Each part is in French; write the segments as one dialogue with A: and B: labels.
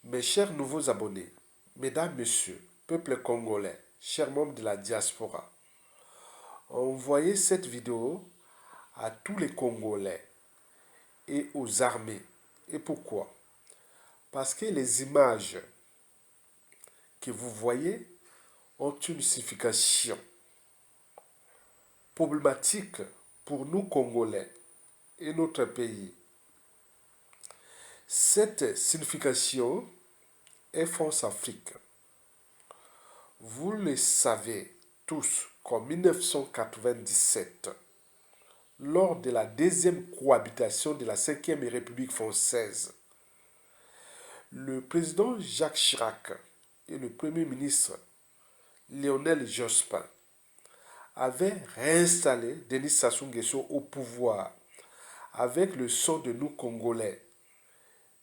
A: Mes chers nouveaux abonnés, mesdames, messieurs, peuple congolais, chers membres de la diaspora, envoyez cette vidéo à tous les Congolais et aux armées. Et pourquoi? Parce que les images que vous voyez ont une signification problématique pour nous Congolais et notre pays. Cette signification est France-Afrique. Vous le savez tous qu'en 1997, lors de la deuxième cohabitation de la 5e République française, le président Jacques Chirac et le premier ministre Lionel Jospin avaient réinstallé Denis Sassou Nguesso au pouvoir avec le sang de nous Congolais,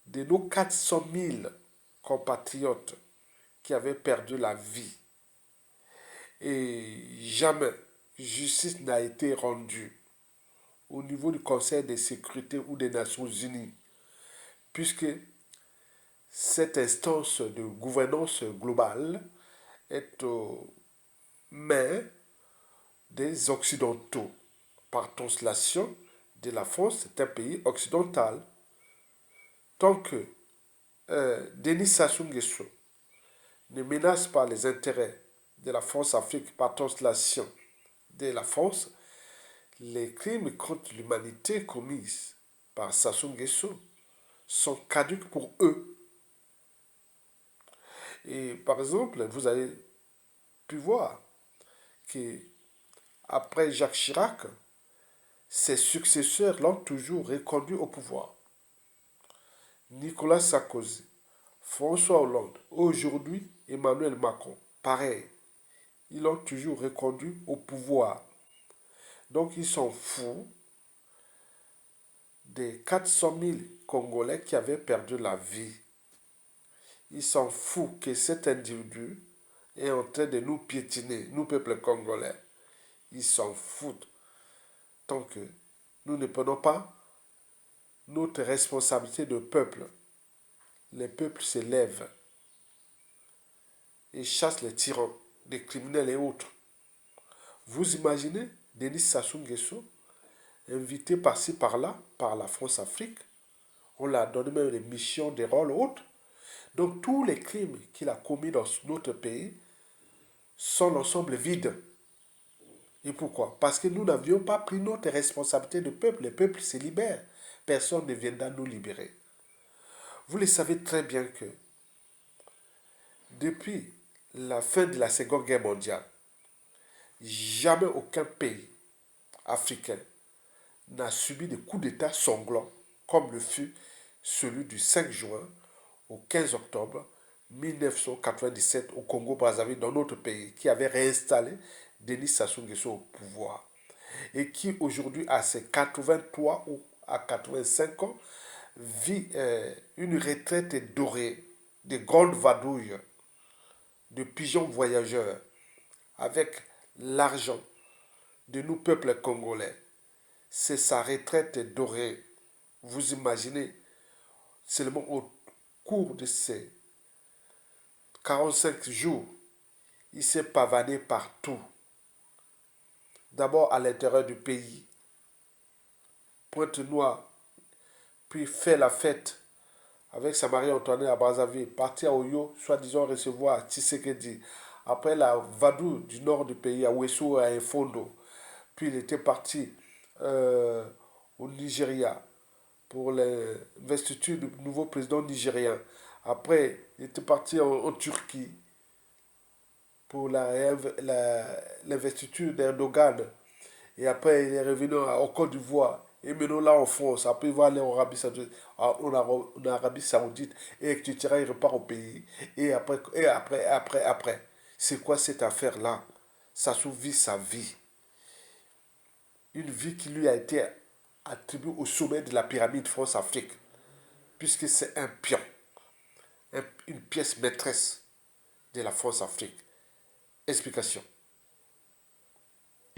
A: de nos 400 000 compatriotes qui avaient perdu la vie. Et jamais justice n'a été rendue au niveau du Conseil de sécurité ou des Nations Unies, puisque cette instance de gouvernance globale est aux mains des Occidentaux. Par translation, de la France est un pays occidental. Tant que Denis Sassou Nguesso ne menace pas les intérêts de la France-Afrique par translation de la France, les crimes contre l'humanité commis par Sassou Nguesso sont caduques pour eux. Et par exemple, vous avez pu voir que après Jacques Chirac, ses successeurs l'ont toujours reconduit au pouvoir. Nicolas Sarkozy, François Hollande, aujourd'hui Emmanuel Macron, pareil, ils l'ont toujours reconduit au pouvoir. Donc ils sont fous des 400 000 Congolais qui avaient perdu la vie. Ils sont fous que cet individu est en train de nous piétiner, nous peuple congolais. Ils s'en foutent tant que nous ne prenons pas notre responsabilité de peuple. Les peuples se lèvent et chassent les tyrans, les criminels et autres. Vous imaginez Denis Sassou Nguesso, invité par-ci par-là par la France-Afrique, on l'a donné même des missions, des rôles autres. Donc tous les crimes qu'il a commis dans notre pays sont l'ensemble vides. Et pourquoi? Parce que nous n'avions pas pris notre responsabilité de peuple. Les peuples se libèrent. Personne ne viendra nous libérer. Vous le savez très bien que depuis la fin de la Seconde Guerre mondiale, jamais aucun pays africain n'a subi de coups d'État sanglants comme le fut celui du 5 juin au 15 octobre 1997 au Congo-Brazzaville, dans notre pays, qui avait réinstallé Denis Sassou Nguesso au pouvoir et qui aujourd'hui, à ses 83 ou à 85 ans, vit une retraite dorée de grandes vadrouilles, de pigeons voyageurs, avec l'argent de nous peuples congolais. C'est sa retraite dorée. Vous imaginez, seulement au cours de ces 45 jours, il s'est pavané partout. D'abord à l'intérieur du pays, Pointe-Noire, puis fait la fête avec sa Marie-Antoinette à Brazzaville, parti à Oyo, soi-disant recevoir Tshisekedi. Après la vadou du nord du pays, à Ouessou et à Infondo. Puis il était parti au Nigeria pour l'investiture du nouveau président nigérien. Après, il était parti en Turquie pour l'investiture d'Erdogan. Et après, il est revenu en Côte d'Ivoire. Et maintenant là en France, après il va aller en Arabie Saoudite, et etc. Il repart au pays. Et après. C'est quoi cette affaire-là? Sassou vit sa vie. Une vie qui lui a été attribuée au sommet de la pyramide France-Afrique. Puisque c'est un pion, une pièce maîtresse de la France-Afrique. Explication.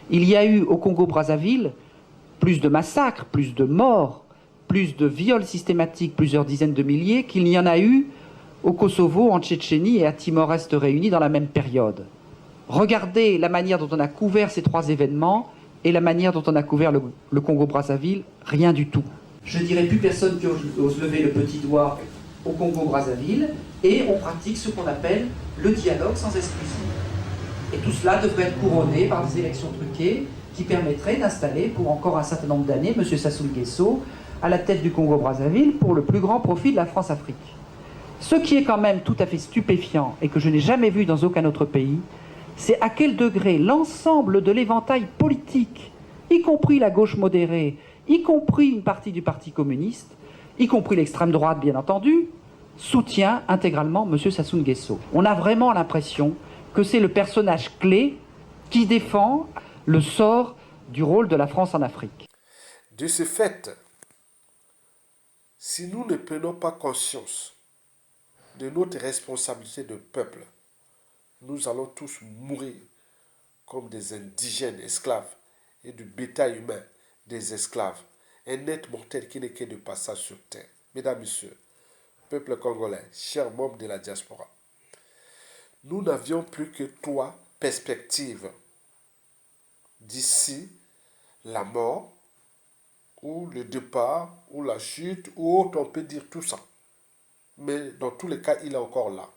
B: Il y a eu au Congo-Brazzaville plus de massacres, plus de morts, plus de viols systématiques, plusieurs dizaines de milliers, qu'il n'y en a eu au Kosovo, en Tchétchénie et à Timor-Est réunis dans la même période. Regardez la manière dont on a couvert ces trois événements et la manière dont on a couvert le Congo-Brazzaville, rien du tout. Je dirais plus personne qui ose lever le petit doigt au Congo-Brazzaville, et on pratique ce qu'on appelle le dialogue sans exclusion. Et tout cela devrait être couronné par des élections truquées qui permettraient d'installer pour encore un certain nombre d'années M. Sassou Nguesso à la tête du Congo-Brazzaville pour le plus grand profit de la France-Afrique. Ce qui est quand même tout à fait stupéfiant et que je n'ai jamais vu dans aucun autre pays, c'est à quel degré l'ensemble de l'éventail politique, y compris la gauche modérée, y compris une partie du Parti communiste, y compris l'extrême droite bien entendu, soutient intégralement M. Sassou Nguesso. On a vraiment l'impression que c'est le personnage clé qui défend le sort du rôle de la France en Afrique.
A: De ce fait, si nous ne prenons pas conscience de notre responsabilité de peuple, nous allons tous mourir comme des indigènes esclaves et du bétail humain des esclaves, un être mortel qui n'est que de passage sur terre. Mesdames, Messieurs, peuple congolais, chers membres de la diaspora, nous n'avions plus que trois perspectives. D'ici la mort, ou le départ, ou la chute, ou autre, on peut dire tout ça. Mais dans tous les cas, il est encore là.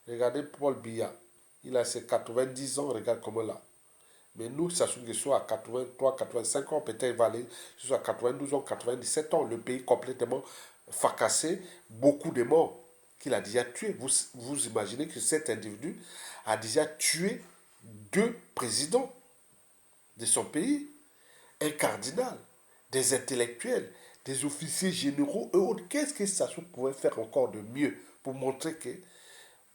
A: Regardez Paul Biya, il a ses 90 ans, regarde comment là. Mais nous, Sassou Nguesso à 83, 85 ans, peut-être il va aller jusqu'à 92 ans, 97 ans. Le pays complètement fracassé, beaucoup de morts qu'il a déjà tués. Vous imaginez que cet individu a déjà tué deux présidents de son pays, un cardinal, des intellectuels, des officiers généraux et autres. Qu'est-ce que Sassou pouvait faire encore de mieux pour montrer que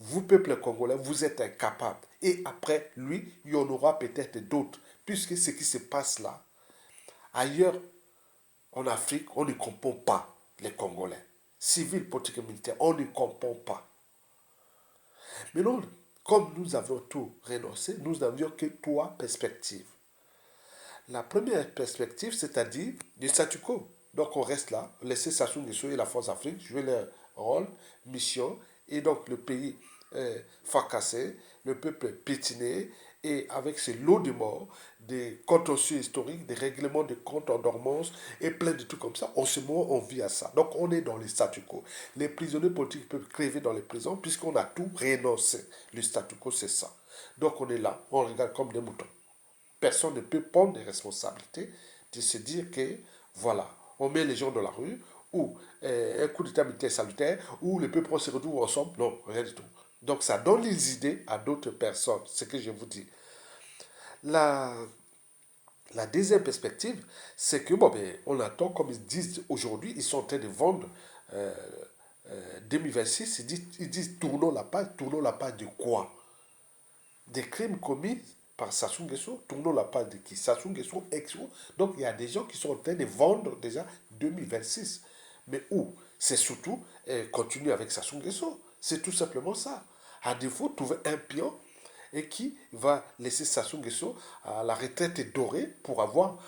A: vous, peuple congolais, vous êtes incapables. Et après lui, il y en aura peut-être d'autres. Puisque ce qui se passe là, ailleurs en Afrique, on ne comprend pas les Congolais. Civils, politiques et militaires, on ne comprend pas. Mais non, comme nous avons tout renoncé, nous n'avions que trois perspectives. La première perspective, c'est-à-dire du statu quo. Donc on reste là, laisser Sassou Nguesso et la France Afrique jouer leur rôle, mission, et donc le pays fracassé, le peuple piétiné, et avec ces lots de morts, des contentieux historiques, des règlements de comptes en dormance, et plein de trucs comme ça. En ce moment, on vit à ça. Donc on est dans le statu quo. Les prisonniers politiques peuvent crever dans les prisons, puisqu'on a tout renoncé. Le statu quo, c'est ça. Donc on est là, on regarde comme des moutons. Personne ne peut prendre des responsabilités de se dire que, voilà, on met les gens dans la rue, ou un coup d'état militaire salutaire, ou le peuple se retrouve ensemble. Non, rien du tout. Donc ça donne les idées à d'autres personnes, ce que je vous dis. La, la deuxième perspective, c'est que, bon, ben, on attend, comme ils disent aujourd'hui, ils sont en train de vendre 2026, ils disent tournons la page de quoi? Des crimes commis par Sassou Nguesso, tournons la page de qui? Sassou Nguesso, Exo. Donc il y a des gens qui sont en train de vendre déjà 2026. Mais où? C'est surtout continuer avec Sassou Nguesso. C'est tout simplement ça. À défaut, trouver un pion et qui va laisser Sassou Nguesso à la retraite dorée pour avoir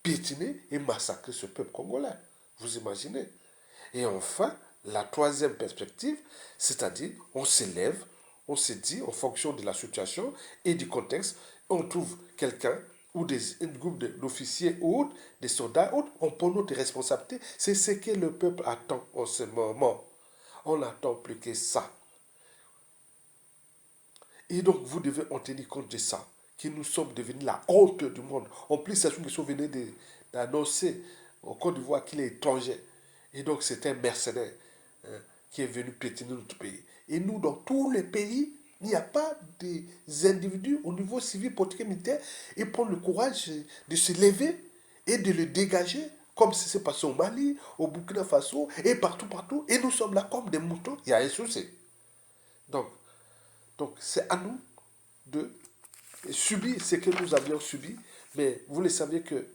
A: piétiné et massacré ce peuple congolais. Vous imaginez? Et enfin, la troisième perspective, c'est-à-dire on s'élève, on se dit en fonction de la situation et du contexte, on trouve quelqu'un ou un groupe d'officiers ou autres, des soldats ou autres, on prend notre responsabilité. C'est ce que le peuple attend en ce moment. On n'attend plus que ça. Et donc, vous devez en tenir compte de ça, que nous sommes devenus la honte du monde. En plus, Sassou Nguesso venait d'annoncer au Côte d'Ivoire qu'il est étranger. Et donc, c'est un mercenaire qui est venu piétiner notre pays. Et nous, dans tous les pays, il n'y a pas des individus au niveau civil, politique et militaire et prendre le courage de se lever et de le dégager, comme ça s'est passé au Mali, au Burkina Faso et partout, partout. Et nous sommes là comme des moutons. Il y a un souci. Donc, donc c'est à nous de subir ce que nous avions subi. Mais vous le savez que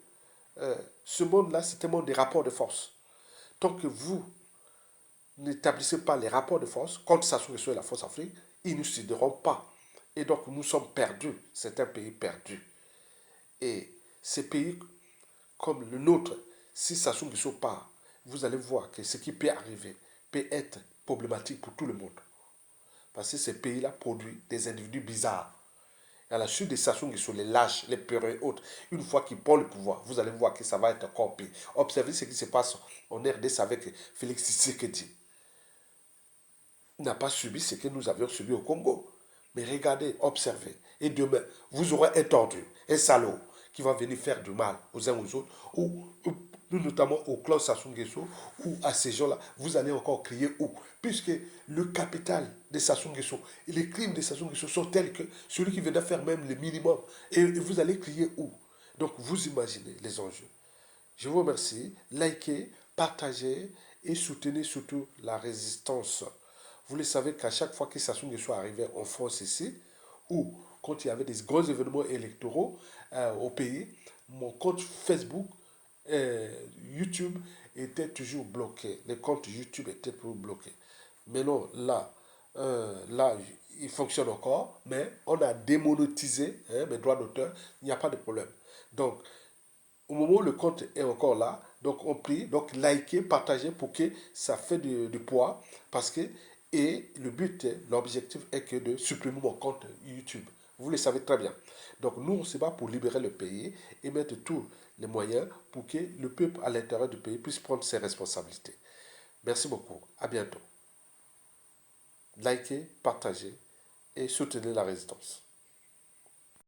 A: ce monde-là, c'est un monde des rapports de force. Tant que vous n'établissez pas les rapports de force contre Sassou Nguesso et la force Afrique, ils ne céderont pas. Et donc nous sommes perdus. C'est un pays perdu. Et ces pays comme le nôtre, si Sassou Nguesso part, vous allez voir que ce qui peut arriver peut être problématique pour tout le monde. Parce que ces pays-là produisent des individus bizarres. Et à la suite des Sassou Nguesso, les lâches, les peureux et autres, une fois qu'ils prennent le pouvoir, vous allez voir que ça va être encore pire. Observez ce qui se passe en RDC avec Félix Tshisekedi. Il n'a pas subi ce que nous avions subi au Congo. Mais regardez, observez. Et demain, vous aurez un tordu, un salaud, qui va venir faire du mal aux uns aux autres, ou notamment au clan Sassou Nguesso, ou à ces gens-là, vous allez encore crier où? Puisque le capital de Sassou Nguesso et les crimes de Sassou Nguesso sont tels que celui qui vient faire même le minimum, et vous allez crier où? Donc vous imaginez les enjeux. Je vous remercie. Likez, partagez et soutenez surtout la résistance. Vous le savez qu'à chaque fois que Sassou Nguesso arrivait en France ici, ou quand il y avait des grands événements électoraux au pays, mon compte Facebook, YouTube était toujours bloqué. Les comptes YouTube étaient toujours bloqués. Maintenant, là, il fonctionne encore, mais on a démonétisé mes droits d'auteur. Il n'y a pas de problème. Donc, au moment où le compte est encore là, donc on prie, donc likez, partagez pour que ça fait du poids, parce que, et le but, l'objectif est que de supprimer mon compte YouTube. Vous le savez très bien. Donc nous, on se bat pour libérer le pays et mettre tous les moyens pour que le peuple à l'intérieur du pays puisse prendre ses responsabilités. Merci beaucoup. À bientôt. Likez, partagez et soutenez la résistance.